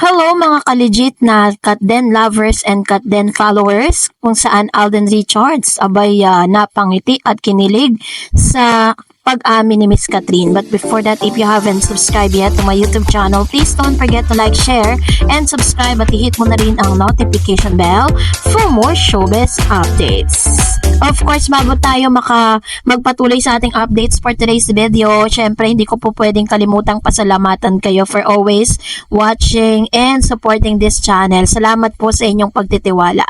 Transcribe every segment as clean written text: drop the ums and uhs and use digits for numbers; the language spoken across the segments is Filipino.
Hello mga ka-legit na Katden lovers and Katden followers, kung saan Alden Richards abay napangiti at kinilig sa pag-amin ni Miss Catherine. But before that, if you haven't subscribed yet to my YouTube channel, please don't forget to like, share, and subscribe at i-hit mo na rin ang notification bell for more showbiz updates. Of course, bago tayo magpatuloy sa ating updates for today's video, syempre hindi ko po pwedeng kalimutang pasalamatan kayo for always watching and supporting this channel. Salamat po sa inyong pagtitiwala.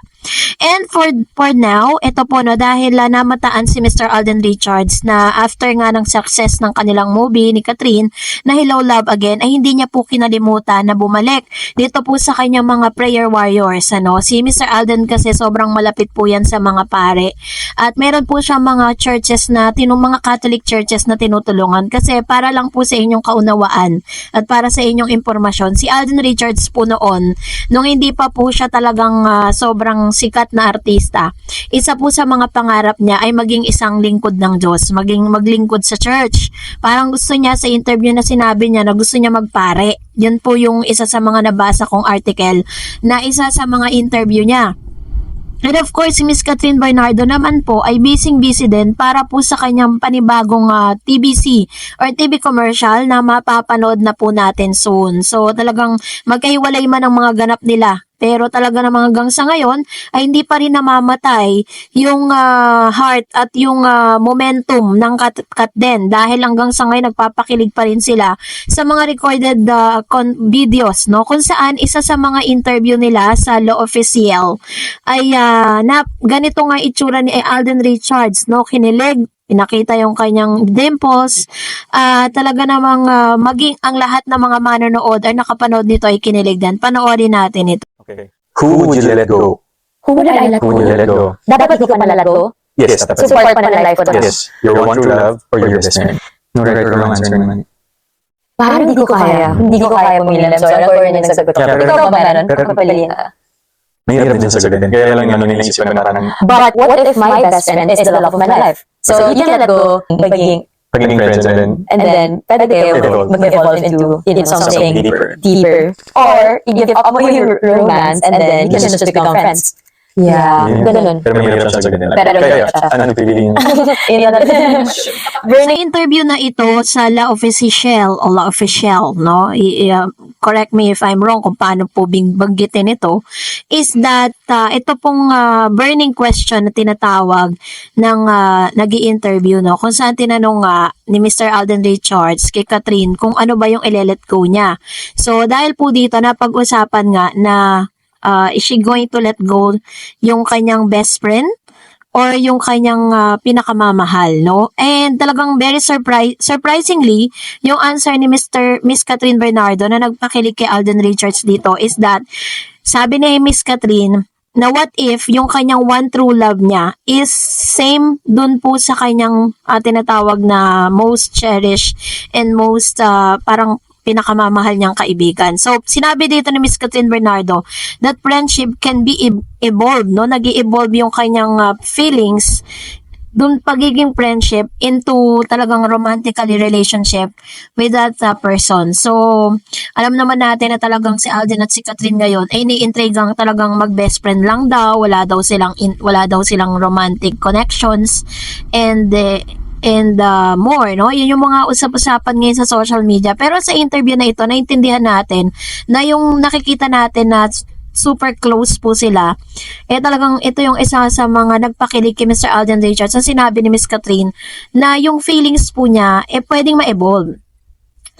And for now, ito po no, dahil namataan si Mr. Alden Richards na after nga ng success ng kanilang movie ni Catherine na Hello Love Again, ay hindi niya po kinalimutan na bumalik dito po sa kanyang mga prayer warriors. Si Mr. Alden kasi sobrang malapit po yan sa mga pare. At meron po siyang mga churches mga Catholic churches na tinutulungan kasi para lang po sa inyong kaunawaan at para sa inyong impormasyon. Si Alden Richards po noon, nung hindi pa po siya talagang sobrang sikat na artista, isa po sa mga pangarap niya ay maging isang lingkod ng Diyos, maglingkod sa church. Parang gusto niya sa interview na sinabi niya na gusto niya magpare. Yun po yung isa sa mga nabasa kong article na isa sa mga interview niya. And of course, si Miss Catherine Bernardo naman po ay busy din para po sa kanyang panibagong TBC or TV commercial na mapapanood na po natin soon. So talagang magkahiwalay man ang mga ganap nila. Pero talaga namang hanggang sa ngayon ay hindi pa rin namamatay yung heart at yung momentum ng Katden dahil hanggang sa ngayon nagpapakilig pa rin sila sa mga recorded videos, no, kung saan isa sa mga interview nila sa Law Official ay ganito nga itsura ni Alden Richards, no, kinilig. Pinakita yung kanyang dimples. Talaga namang maging ang lahat ng mga manonood ay nakapanood nito ay kinilig din. Panoorin natin ito. Okay. Who would you let go? Who would I let Who would you let go? Dapat di ko pa let go? Yes, dapat. Support pa ng life ko doon. Yes, your one true love or your best friend. No right or wrong answer naman. Parang hindi ko kaya. Hindi ko kaya pumili. I'm sorry, ako rin nagsagot ako. Yeah, Ikaw ba meron? pero- Papaliin ka. Mahirap din sa sagutin. Kaya lang naisip ko na parang But what if my best friend is the love of my life? So you can let go maging pagiging friends and then pwede kayo mag-evolve into something deeper. Or you give up on your romance and then you can just become friends. Yeah, ganun. Pero mahirap siya sagutin. Pero Kaya, mahirap siya. ano piliin? Sa interview na ito sa La Official o La Official, no? Correct me if I'm wrong kung paano po banggitin ito, is that ito pong burning question na tinatawag ng nag-i-interview, no? Kung saan tinanong ni Mr. Alden Richards kay Catherine kung ano ba yung ile-let go niya. So dahil po dito napag-usapan nga na is she going to let go yung kanyang best friend or yung kanyang pinakamamahal, no? And talagang very surprisingly, yung answer ni Miss Catherine Bernardo na nagpakilig kay Alden Richards dito is that sabi ni Miss Catherine na what if yung kanyang one true love niya is same dun po sa kanyang tinatawag na most cherished and most parang pinakamamahal niyang kaibigan. So, sinabi dito ni Miss Catherine Bernardo that friendship can be evolved, no? Nag-i-evolve yung kanyang feelings dun pagiging friendship into talagang romantically relationship with that person. So, alam naman natin na talagang si Alden at si Catherine ngayon ay ni-intrigang talagang mag-best friend lang daw, wala daw silang romantic connections and more, no? Yun yung mga usap-usapan ngayon sa social media. Pero sa interview na ito, naintindihan natin na yung nakikita natin na super close po sila. Talagang ito yung isa sa mga nagpakilig kay Mr. Alden Richards na sinabi ni Miss Catherine na yung feelings po niya pwedeng ma-evolve.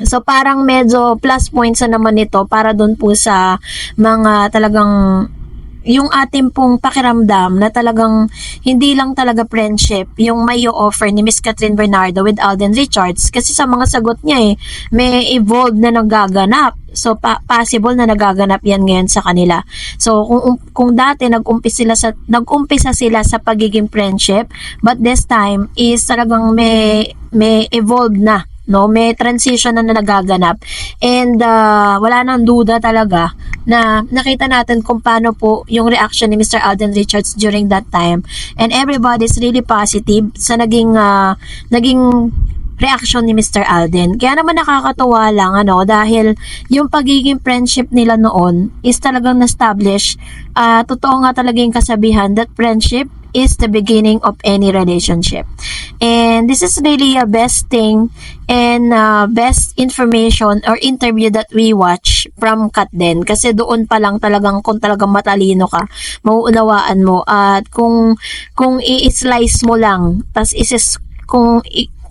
So parang medyo plus points na naman ito para doon po sa mga talagang yung ating pong pakiramdam na talagang hindi lang talaga friendship yung may offer ni Miss Catherine Bernardo with Alden Richards kasi sa mga sagot niya may evolve na nagaganap. So possible na nagaganap yan ngayon sa kanila. So kung dati nag-umpisa sila sa pagiging friendship, but this time is talagang may evolve na, no, may transition na nagaganap and wala nang duda talaga na nakita natin kung paano po yung reaction ni Mr. Alden Richards during that time and everybody's really positive sa naging reaksyon ni Mr. Alden. Kaya naman nakakatuwa lang dahil yung pagiging friendship nila noon is talagang na-establish. Totoo nga talaga yung kasabihan that friendship is the beginning of any relationship. And this is really a best thing and best information or interview that we watch from Katden. Kasi doon pa lang talagang kung talagang matalino ka, mauunawaan mo. At kung i-slice mo lang, tas kung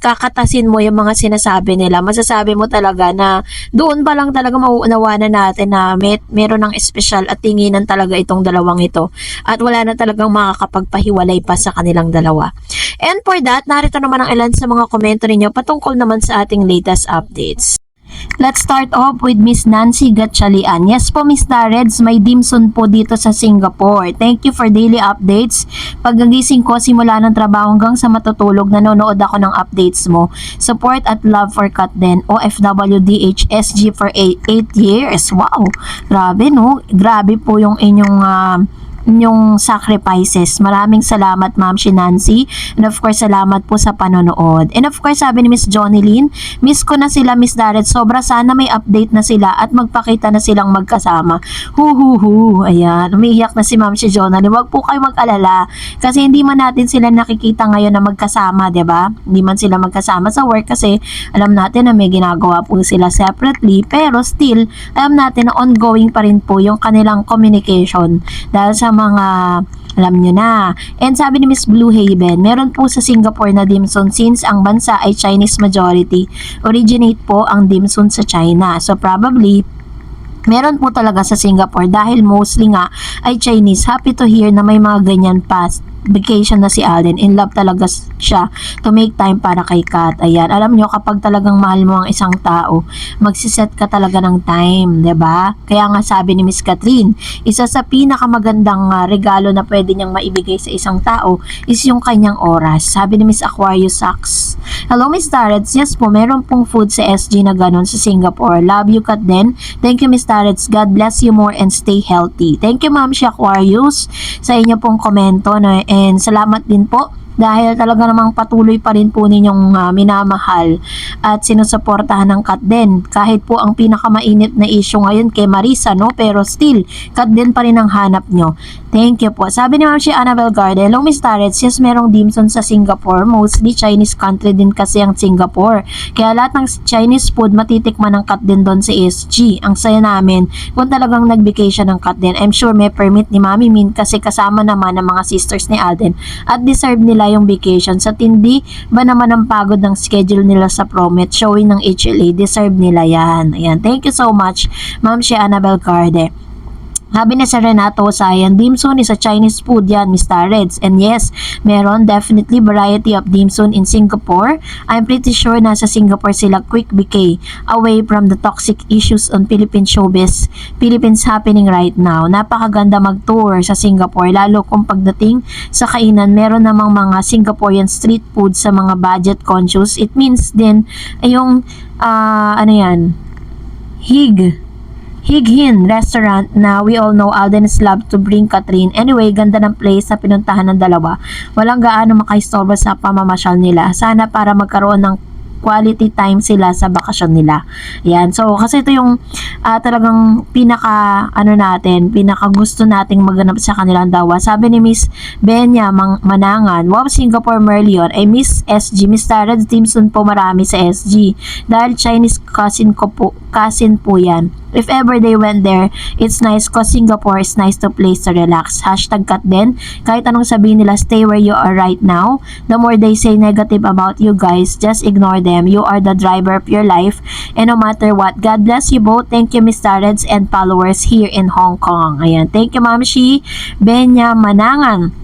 kakatasin mo yung mga sinasabi nila, masasabi mo talaga na doon pa lang talaga mauunawaan na natin na meron ng espesyal at tinginan talaga itong dalawang ito at wala na talagang makakapagpahiwalay pa sa kanilang dalawa. And for that, narito naman ang ilan sa mga komento ninyo patungkol naman sa ating latest updates. Let's start off with Miss Nancy Gatchalian. Yes po, Miss Dareds, may dimsum po dito sa Singapore. Thank you for daily updates. Pagkagising ko simula ng trabaho hanggang sa matutulog, nanonood ako ng updates mo. Support at love for Katden, OFW DHSG for 8 years. Wow, grabe no? Grabe po yung inyong sacrifices. Maraming salamat, Ma'am Nancy. And of course, salamat po sa panonood. And of course, sabi ni Miss Johnny Lynn, miss ko na sila, Miss Darret. Sobra, sana may update na sila at magpakita na silang magkasama. Ayan, umiiyak na si Ma'am Johnny Lynn. Huwag po kayo mag-alala kasi hindi man natin sila nakikita ngayon na magkasama, 'di ba? Hindi man sila magkasama sa work kasi alam natin na may ginagawa po sila separately, pero still, alam natin na ongoing pa rin po yung kanilang communication dahil sa mga alam nyo na. And sabi ni Miss Blue Haven, meron po sa Singapore na dimsum since ang bansa ay Chinese majority. Originate po ang dimsum sa China. So probably meron po talaga sa Singapore dahil mostly nga ay Chinese. Happy to hear na may mga ganyan pa. Vacation na si Alden. In love talaga siya to make time para kay Kat. Ayan. Alam nyo, kapag talagang mahal mo ang isang tao, magsiset ka talaga ng time. 'Di ba? Kaya nga sabi ni Miss Catherine, isa sa pinakamagandang regalo na pwede niyang maibigay sa isang tao is yung kanyang oras. Sabi ni Miss Aquarius Sachs. Hello, Miss Darrets. Yes po, meron pong food sa SG na ganun sa Singapore. Love you, Kat din. Thank you, Miss Darrets. God bless you more and stay healthy. Thank you, Ma'am Aquarius, sa inyo pong komento. And salamat din po dahil talaga namang patuloy pa rin po ninyong minamahal at sinusuportahan ng Katden. Kahit po ang pinakamainit na issue ngayon kay Marisa, no? Pero still, Katden pa rin ang hanap nyo. Thank you po. Sabi ni Ma'am Annabel Garden, hello Miss Tarets, yes, merong dimsum sa Singapore. Mostly Chinese country din kasi ang Singapore. Kaya lahat ng Chinese food matitikman ng Katden doon sa ESG. Ang saya namin kung talagang nag-vacation ng Katden. I'm sure may permit ni Mami Min kasi kasama naman ng mga sisters ni Alden at deserve nila yung vacation. Sa tindi ba naman ang pagod ng schedule nila sa Promet showing ng HLA, deserve nila yan. Ayan, thank you so much Ma'am Annabel Garde. Sabi ni Sir Renato Sayan, dimsum is a Chinese food yan, Mr. Reds. And yes, meron definitely variety of dimsum in Singapore. I'm pretty sure nasa Singapore sila quick BK away from the toxic issues on Philippine showbiz. Philippines happening right now. Napakaganda mag-tour sa Singapore, lalo kung pagdating sa kainan, meron namang mga Singaporean street food sa mga budget conscious. It means din, yung, Highin restaurant na we all know Alden is love to bring Catherine. Anyway, ganda ng place na pinuntahan ng dalawa. Walang gaano makaistorbo sa pamamasyal nila. Sana para magkaroon ng quality time sila sa bakasyon nila. Yan. So, kasi ito yung talagang pinaka gusto nating maganap sa kanilang dawa. Sabi ni Miss Benya Manangan, wow, Singapore Merlion. Ay, Miss SG, Miss Tara Dimson po marami sa SG. Dahil Chinese cousin po yan. If ever they went there, it's nice cause Singapore is nice to place to relax. #Katden. Kahit anong sabihin nila, stay where you are right now. The more they say negative about you guys, just ignore them. You are the driver of your life. And no matter what, God bless you both. Thank you, Miss Tarets and followers here in Hong Kong. Ayan. Thank you, Ma'am Benya Manangan.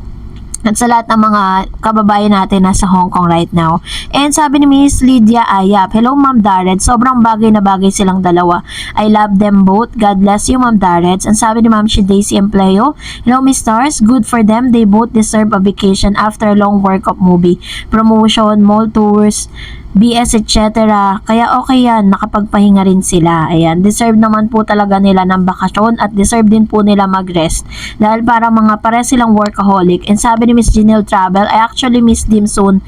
At sa lahat ng mga kababayan natin nasa Hong Kong right now. And sabi ni Miss Lydia Ayap, hello Ma'am Darrets, sobrang bagay na bagay silang dalawa. I love them both. God bless you Ma'am Darrets. And sabi ni Ma'am Daisy Empleo, hello Miss Stars, good for them. They both deserve a vacation after a long work of movie, promotion, mall tours, BS, etc. Kaya okay yan, nakapagpahinga rin sila. Ayan, deserve naman po talaga nila ng bakasyon at deserve din po nila mag-rest. Dahil para mga pare silang workaholic. And sabi ni Miss Janelle Travel, I actually miss dimsum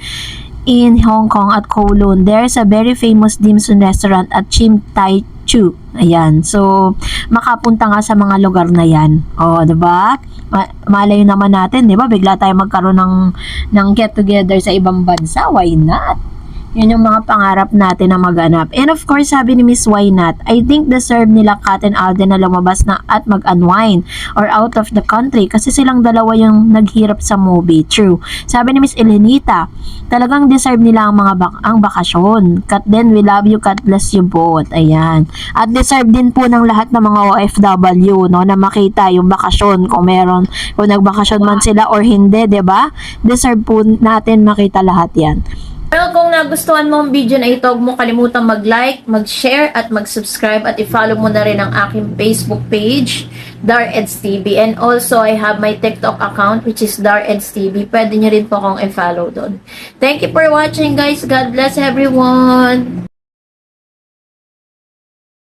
in Hong Kong at Kowloon. There's a very famous dim sum restaurant at Chim Tai Chu. Ayan. So, makapunta nga sa mga lugar na yan. O, diba? Malayo naman natin, diba? Bigla tayo magkaroon ng get together sa ibang bansa. Why not? Yan yung mga pangarap natin na maganap. And of course, sabi ni Miss Why Not, I think deserve nila Kat and Alden na lumabas na at mag-unwind or out of the country kasi silang dalawa yung naghirap sa movie. True. Sabi ni Miss Elenita, talagang deserve nila ang bakasyon. Kat then, we love you, Kat bless you both. Ayan. At deserve din po ng lahat ng mga OFW, no, na makita yung bakasyon kung meron, kung nagbakasyon man sila or hindi, 'di ba? Deserve po natin makita lahat yan. Well, kung nagustuhan mo ang video na ito, huwag mo kalimutang mag-like, mag-share, at mag-subscribe, at i-follow mo na rin ang aking Facebook page, DarEdsTV. And also, I have my TikTok account, which is DarEdsTV. Pwede nyo rin po akong i-follow doon. Thank you for watching, guys. God bless everyone!